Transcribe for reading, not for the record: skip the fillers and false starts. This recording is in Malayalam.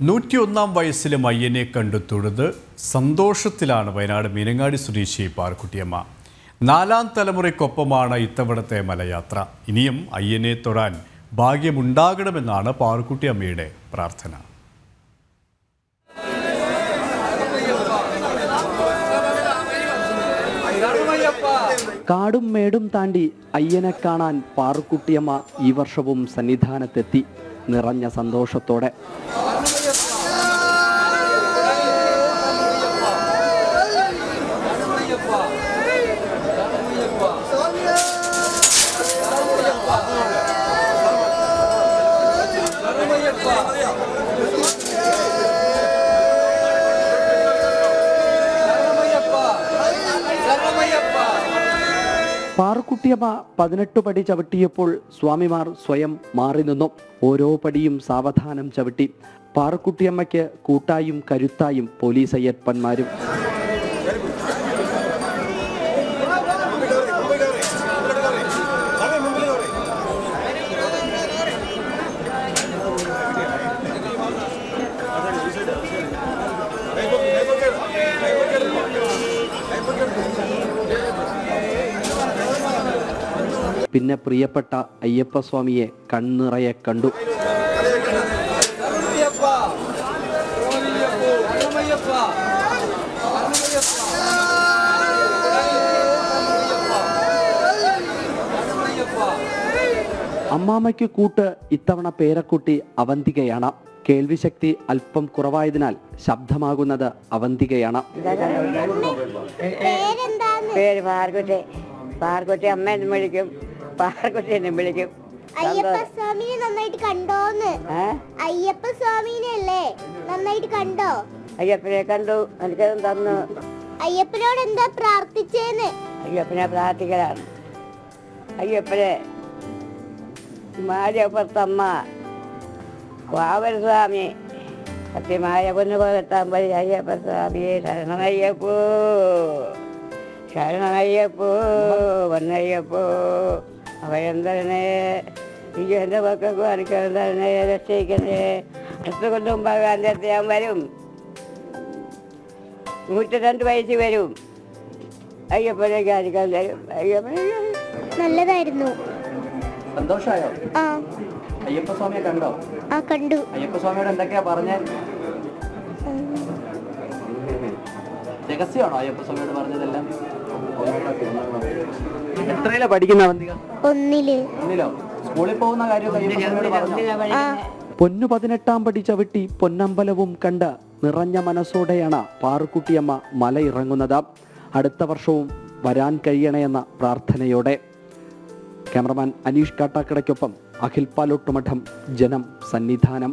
101 വയസ്സിലും അയ്യനെ കണ്ടു തൊഴുത് സന്തോഷത്തിലാണ് വയനാട് മീനങ്ങാടി സ്വദേശി പാറുക്കുട്ടിയമ്മ. 4ാം തലമുറയ്ക്കൊപ്പമാണ് ഇത്തവണത്തെ മലയാത്ര. ഇനിയും അയ്യനെ തൊഴാൻ ഭാഗ്യമുണ്ടാകണമെന്നാണ് പാറുക്കുട്ടിയമ്മയുടെ പ്രാർത്ഥന. കാടും മേടും താണ്ടി അയ്യനെ കാണാൻ പാറുക്കുട്ടിയമ്മ ഈ വർഷവും സന്നിധാനത്തെത്തി നിറഞ്ഞ സന്തോഷത്തോടെ. പാറുക്കുട്ടിയമ്മ 18 പടി ചവിട്ടിയപ്പോൾ സ്വാമിമാർ സ്വയം മാറി നിന്നു. ഓരോ പടിയും സാവധാനം ചവിട്ടി. പാറുക്കുട്ടിയമ്മയ്ക്ക് കൂട്ടായും കരുത്തായും പോലീസ് അയ്യപ്പന്മാരും. പിന്നെ പ്രിയപ്പെട്ട അയ്യപ്പസ്വാമിയെ കണ്ണിറയെ കണ്ടു. അമ്മാമ്മയ്ക്ക് കൂട്ട് ഇത്തവണ പേരക്കുട്ടി അവന്തികയാണ്. കേൾവിശക്തി അല്പം കുറവായതിനാൽ ശബ്ദമാകുന്നത് അവന്തികയാണ്. പാർക്കുട്ടി അമ്മേന്ന് വിളിക്കും, പാർക്കുട്ടി എന്നെ വിളിക്കും. അയ്യപ്പസ്വാമിനെ നന്നായിട്ട് കണ്ടോന്ന്? അയ്യപ്പസ്വാമിനെ അല്ലേ നന്നായിട്ട് കണ്ടോ? അയ്യപ്പനെ കണ്ടു, എനിക്കതും തന്നു. അയ്യപ്പനോട് എന്താ പ്രാർത്ഥിച്ചേന്ന്? അയ്യപ്പനെ പ്രാർത്ഥിക്കലാണ്. അയ്യപ്പനെ മാരിയപ്പുറത്തമ്മ വാവരസ്വാമി സത്യമായ പൊന്നുപോലെത്താൻ അയ്യപ്പസ്വാമിയെ ശരണമയ്യപ്പോ, ശരണമയ്യപ്പോ, വന്നയ്യപ്പോ, അവയെന്തരനെ എനിക്ക് എൻ്റെ മക്കൾക്കും എനിക്കെന്തരനെ രക്ഷിക്കണേ. അടുത്തുകൊണ്ടും ഭഗവാന്റെ ഞാൻ വരും. 102 വയസ്സ് വരും. അയ്യപ്പനേക്ക് അരിക്കാൻ തരും. അയ്യപ്പനെ നല്ലതായിരുന്നു. സന്തോഷായോ? ആ, അയ്യപ്പസ്വാമിയെ കണ്ടോ? ആ കണ്ടു. അയ്യപ്പസ്വാമിയോട് എന്തൊക്കെയാ പറഞ്ഞേ? രഹസ്യമാണോ അയ്യപ്പസ്വാമിയോട് പറഞ്ഞതെല്ലാം? എത്രയിലാ പഠിക്കുന്ന അവന്തിക? 1-ൽ. സ്കൂളിൽ പോകുന്ന കാര്യം അയ്യപ്പസ്വാമിയോട് പറഞ്ഞോ? പൊന്നു 18ാം പടി ചവിട്ടി പൊന്നമ്പലവും കണ്ട് നിറഞ്ഞ മനസ്സോടെയാണ് പാറുക്കുട്ടിയമ്മ മല ഇറങ്ങുന്നത്. അടുത്ത വർഷവും വരാൻ കഴിയണമെന്ന പ്രാർത്ഥനയോടെ. ക്യാമറമാൻ അനീഷ് കാട്ടാക്കടയ്ക്കൊപ്പം അഖിൽ പാലോട്ടുമഠം, ജനം, സന്നിധാനം.